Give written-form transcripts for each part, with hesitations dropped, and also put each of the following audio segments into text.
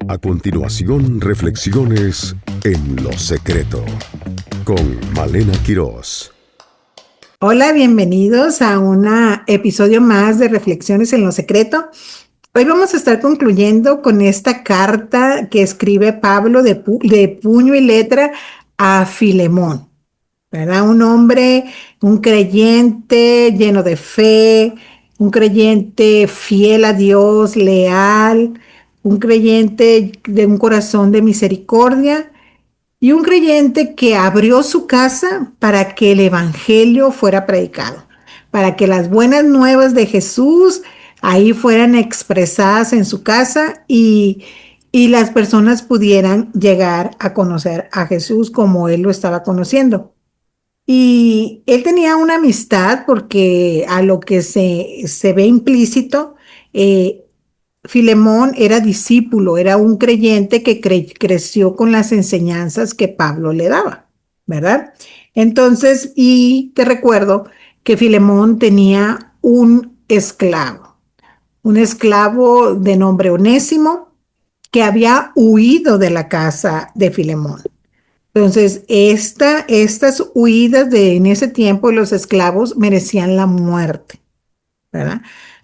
A continuación, reflexiones en lo secreto con Malena Quirós. Hola, bienvenidos a un episodio más de Reflexiones en lo Secreto. Hoy vamos a estar concluyendo con esta carta que escribe Pablo de puño y letra a Filemón, ¿verdad? Un hombre, un creyente lleno de fe, un creyente fiel a Dios, leal, un creyente de un corazón de misericordia. Y un creyente que abrió su casa para que el evangelio fuera predicado, para que las buenas nuevas de Jesús ahí fueran expresadas en su casa y las personas pudieran llegar a conocer a Jesús como él lo estaba conociendo. Y él tenía una amistad porque a lo que se ve implícito, eh, Filemón era discípulo, era un creyente que creció con las enseñanzas que Pablo le daba, ¿verdad? Entonces, y te recuerdo que Filemón tenía un esclavo de nombre Onésimo que había huido de la casa de Filemón. Entonces, estas huidas en ese tiempo de los esclavos merecían la muerte, ¿verdad?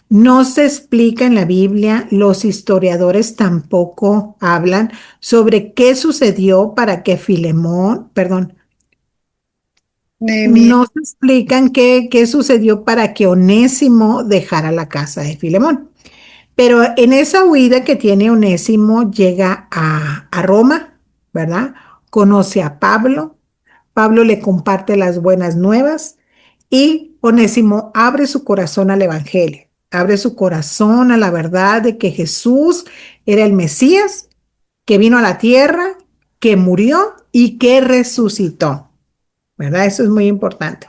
No se explica en la Biblia, los historiadores tampoco hablan sobre qué sucedió para que Nehemías. no se explican qué sucedió para que Onésimo dejara la casa de Filemón. Pero en esa huida que tiene Onésimo llega a Roma, ¿verdad? Conoce a Pablo, Pablo le comparte las buenas nuevas y Onésimo abre su corazón al Evangelio, abre su corazón a la verdad de que Jesús era el Mesías, que vino a la tierra, que murió y que resucitó, ¿verdad? Eso es muy importante.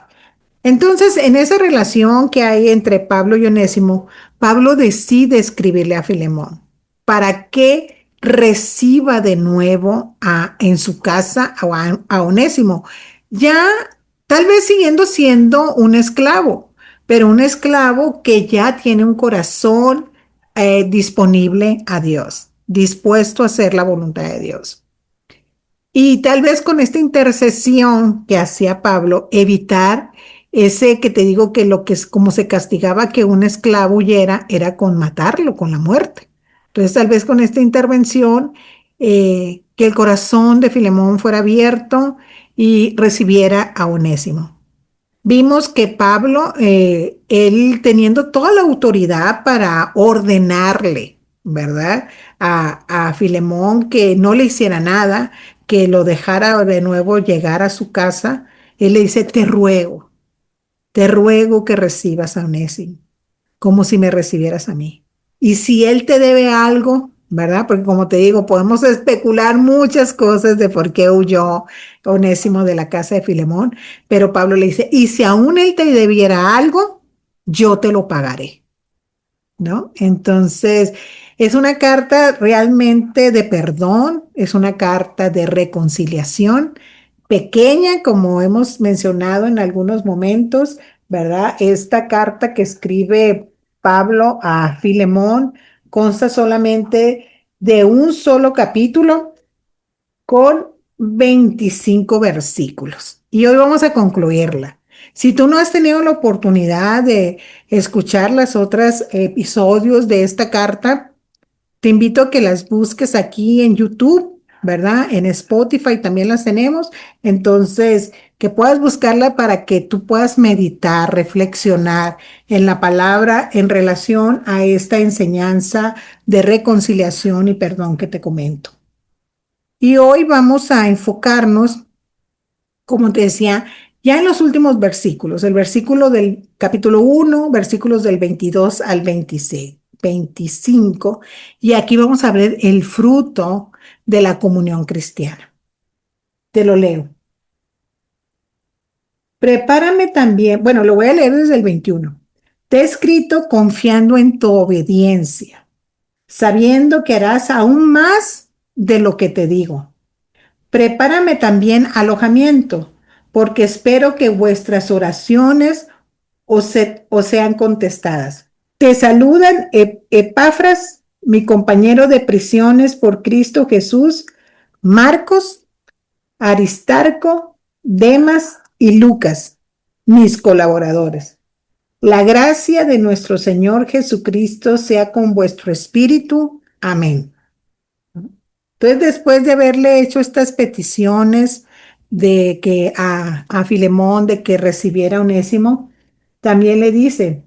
Entonces, en esa relación que hay entre Pablo y Onésimo, Pablo decide escribirle a Filemón para que reciba de nuevo en su casa a Onésimo, ya tal vez siguiendo siendo un esclavo, pero un esclavo que ya tiene un corazón disponible a Dios, dispuesto a hacer la voluntad de Dios. Y tal vez con esta intercesión que hacía Pablo, evitar ese que te digo que lo que es como se castigaba que un esclavo huyera era con matarlo, con la muerte. Entonces tal vez con esta intervención que el corazón de Filemón fuera abierto y recibiera a Onésimo. Vimos que Pablo, él teniendo toda la autoridad para ordenarle, ¿verdad? A Filemón que no le hiciera nada, que lo dejara de nuevo llegar a su casa, él le dice, te ruego que recibas a Onésimo, como si me recibieras a mí. Y si él te debe algo, ¿verdad? Porque como te digo, podemos especular muchas cosas de por qué huyó Onésimo de la casa de Filemón, pero Pablo le dice, y si aún él te debiera algo, yo te lo pagaré, ¿no? Entonces, es una carta realmente de perdón, es una carta de reconciliación, pequeña, como hemos mencionado en algunos momentos, ¿verdad? Esta carta que escribe Pablo a Filemón consta solamente de un solo capítulo con 25 versículos. Y hoy vamos a concluirla. Si tú no has tenido la oportunidad de escuchar los otros episodios de esta carta, te invito a que las busques aquí en YouTube, ¿verdad? En Spotify también las tenemos. Entonces, que puedas buscarla para que tú puedas meditar, reflexionar en la palabra en relación a esta enseñanza de reconciliación y perdón que te comento. Y hoy vamos a enfocarnos, como te decía, ya en los últimos versículos, el versículo del capítulo 1, versículos del 22 al 26. 25, y aquí vamos a ver el fruto de la comunión cristiana. Te lo leo. Prepárame también, bueno, lo voy a leer desde el 21. Te he escrito confiando en tu obediencia, sabiendo que harás aún más de lo que te digo. Prepárame también alojamiento, porque espero que vuestras oraciones os sean contestadas. Te saludan Epafras, mi compañero de prisiones por Cristo Jesús, Marcos, Aristarco, Demas y Lucas, mis colaboradores. La gracia de nuestro Señor Jesucristo sea con vuestro espíritu. Amén. Entonces, después de haberle hecho estas peticiones de que a Filemón de que recibiera Onésimo, también le dice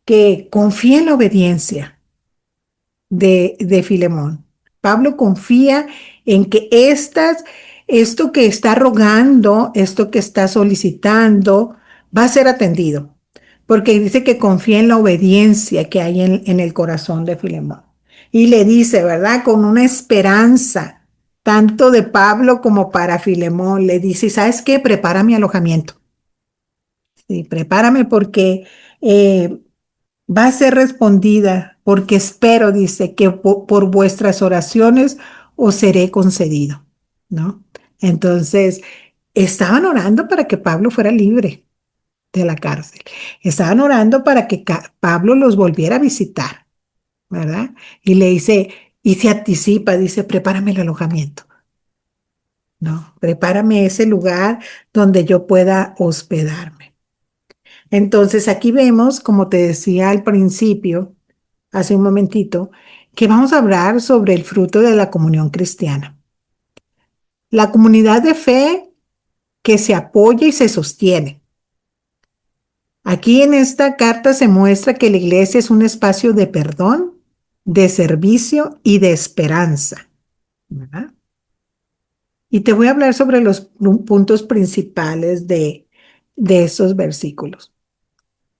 que confía en la obediencia de Filemón. Pablo confía en que esto que está rogando, esto que está solicitando, va a ser atendido, porque dice que confía en la obediencia que hay en el corazón de Filemón. Y le dice, ¿verdad? Con una esperanza, tanto de Pablo como para Filemón, le dice, ¿sabes qué? Prepara mi alojamiento. Sí, prepárame porque eh, va a ser respondida, porque espero, dice, que por vuestras oraciones os seré concedido, ¿no? Entonces, estaban orando para que Pablo fuera libre de la cárcel. Estaban orando para que Pablo los volviera a visitar, ¿verdad? Y le dice, y se anticipa, dice, prepárame el alojamiento, ¿no? Prepárame ese lugar donde yo pueda hospedarme. Entonces, aquí vemos, como te decía al principio, hace un momentito, que vamos a hablar sobre el fruto de la comunión cristiana. La comunidad de fe que se apoya y se sostiene. Aquí en esta carta se muestra que la iglesia es un espacio de perdón, de servicio y de esperanza, ¿verdad? Y te voy a hablar sobre los puntos principales de esos versículos.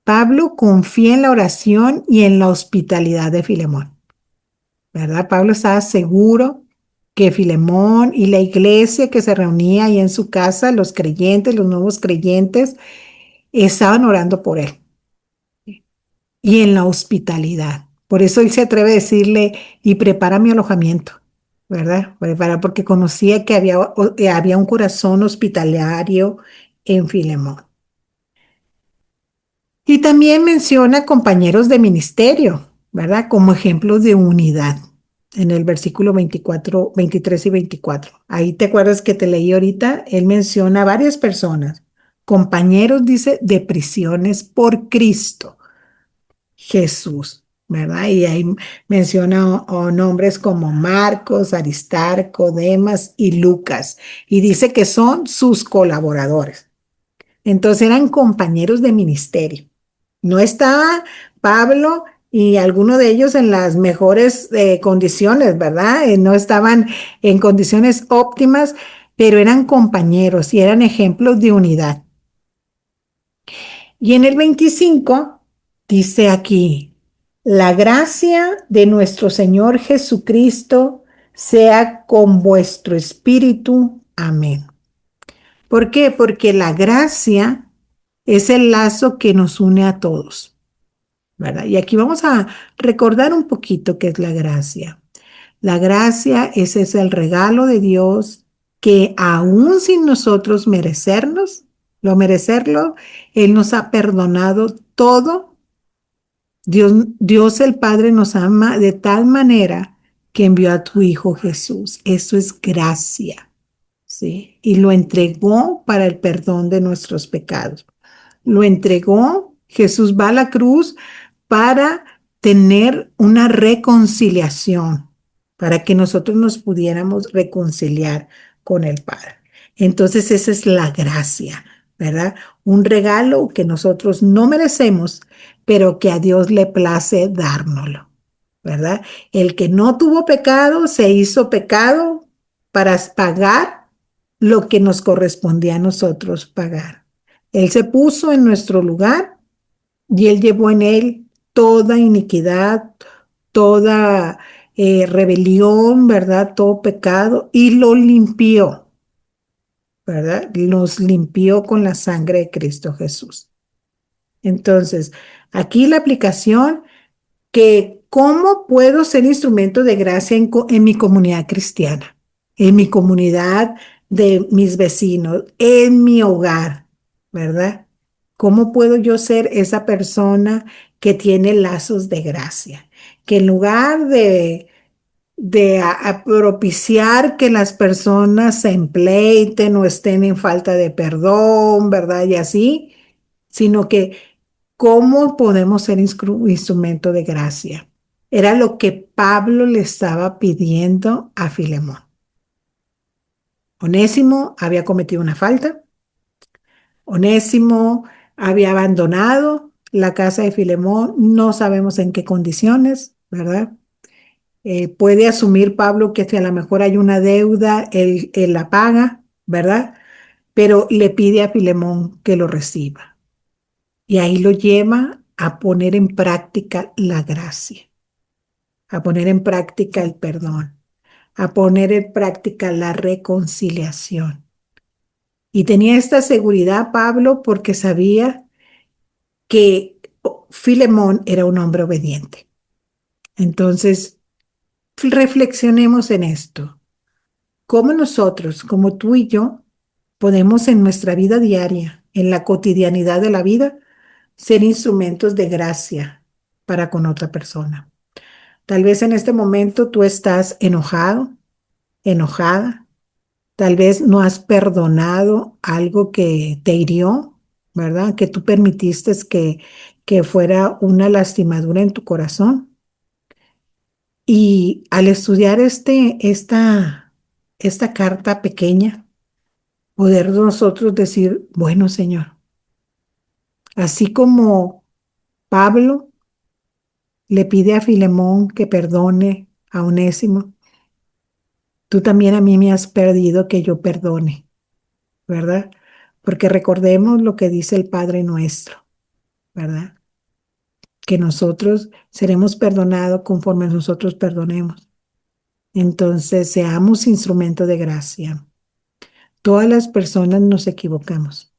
Pablo confía en la oración y en la hospitalidad de Filemón, ¿verdad? Pablo estaba seguro que Filemón y la iglesia que se reunía ahí en su casa, los creyentes, los nuevos creyentes, estaban orando por él y en la hospitalidad. Por eso él se atreve a decirle, y prepara mi alojamiento, ¿verdad? Porque conocía que había un corazón hospitalario en Filemón. Y también menciona compañeros de ministerio, ¿verdad? Como ejemplos de unidad en el versículo 24, 23 y 24. Ahí te acuerdas que te leí ahorita, él menciona a varias personas, compañeros, dice, de prisiones por Cristo Jesús, ¿verdad? Y ahí menciona nombres como Marcos, Aristarco, Demas y Lucas, y dice que son sus colaboradores. Entonces eran compañeros de ministerio. No estaba Pablo y alguno de ellos en las mejores condiciones, ¿verdad? No estaban en condiciones óptimas, pero eran compañeros y eran ejemplos de unidad. Y en el 25 dice aquí, la gracia de nuestro Señor Jesucristo sea con vuestro espíritu. Amén. ¿Por qué? Porque la gracia es el lazo que nos une a todos, ¿verdad? Y aquí vamos a recordar un poquito qué es la gracia. La gracia ese es el regalo de Dios que aún sin nosotros merecerlo, Él nos ha perdonado todo. Dios el Padre nos ama de tal manera que envió a tu Hijo Jesús. Eso es gracia, ¿sí? Y lo entregó para el perdón de nuestros pecados. Lo entregó, Jesús va a la cruz para tener una reconciliación, para que nosotros nos pudiéramos reconciliar con el Padre. Entonces esa es la gracia, ¿verdad? Un regalo que nosotros no merecemos, pero que a Dios le place dárnoslo, ¿verdad? El que no tuvo pecado se hizo pecado para pagar lo que nos correspondía a nosotros pagar. Él se puso en nuestro lugar y Él llevó en Él toda iniquidad, toda rebelión, ¿verdad? Todo pecado y lo limpió, ¿verdad? Nos limpió con la sangre de Cristo Jesús. Entonces, aquí la aplicación que cómo puedo ser instrumento de gracia en mi comunidad cristiana, en mi comunidad de mis vecinos, en mi hogar, ¿verdad? ¿Cómo puedo yo ser esa persona que tiene lazos de gracia? que en lugar de propiciar que las personas se empleiten o estén en falta de perdón, ¿verdad? Y así, sino que cómo podemos ser instrumento de gracia. Era lo que Pablo le estaba pidiendo a Filemón. Onésimo había cometido una falta. Onésimo había abandonado la casa de Filemón. No sabemos en qué condiciones, ¿verdad? Puede asumir Pablo que si a lo mejor hay una deuda, él la paga, ¿verdad? Pero le pide a Filemón que lo reciba. Y ahí lo lleva a poner en práctica la gracia, a poner en práctica el perdón, a poner en práctica la reconciliación. Y tenía esta seguridad Pablo porque sabía que Filemón era un hombre obediente. Entonces, reflexionemos en esto. ¿Cómo nosotros, como tú y yo, podemos en nuestra vida diaria, en la cotidianidad de la vida, ser instrumentos de gracia para con otra persona? Tal vez en este momento tú estás enojado, enojada. Tal vez no has perdonado algo que te hirió, ¿verdad? Que tú permitiste que fuera una lastimadura en tu corazón. Y al estudiar esta carta pequeña, poder nosotros decir, bueno, Señor, así como Pablo le pide a Filemón que perdone a Onésimo, tú también a mí me has pedido que yo perdone, ¿verdad? Porque recordemos lo que dice el Padre nuestro, ¿verdad? Que nosotros seremos perdonados conforme nosotros perdonemos. Entonces, seamos instrumento de gracia. Todas las personas nos equivocamos.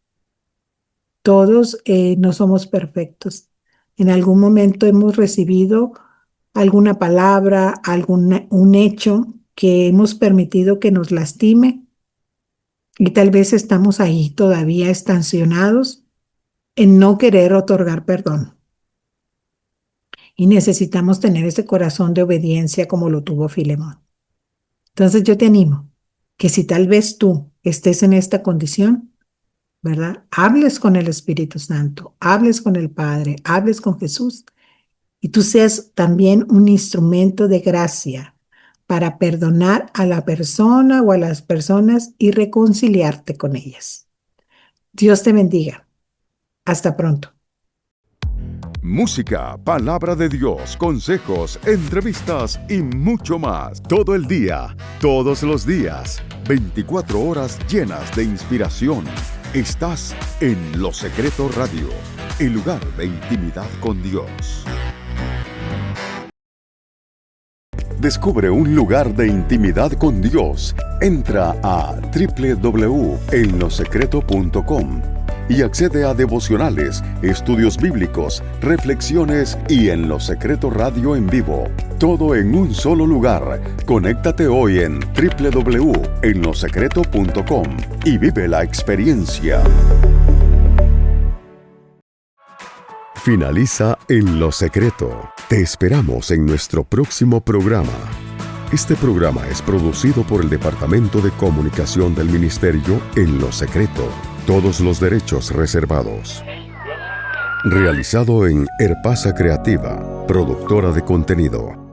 Todos no somos perfectos. En algún momento hemos recibido alguna palabra, un hecho que hemos permitido que nos lastime y tal vez estamos ahí todavía estacionados en no querer otorgar perdón. Y necesitamos tener ese corazón de obediencia como lo tuvo Filemón. Entonces yo te animo que si tal vez tú estés en esta condición, ¿verdad? Hables con el Espíritu Santo, hables con el Padre, hables con Jesús y tú seas también un instrumento de gracia para perdonar a la persona o a las personas y reconciliarte con ellas. Dios te bendiga. Hasta pronto. Música, palabra de Dios, consejos, entrevistas y mucho más. Todo el día, todos los días, 24 horas llenas de inspiración. Estás en Lo Secreto Radio, el lugar de intimidad con Dios. Descubre un lugar de intimidad con Dios. Entra a www.enlosecreto.com y accede a devocionales, estudios bíblicos, reflexiones y En Lo Secreto Radio en vivo. Todo en un solo lugar. Conéctate hoy en www.enlosecreto.com y vive la experiencia. Finaliza En Lo Secreto. Te esperamos en nuestro próximo programa. Este programa es producido por el Departamento de Comunicación del Ministerio En Lo Secreto. Todos los derechos reservados. Realizado en Herpasa Creativa, productora de contenido.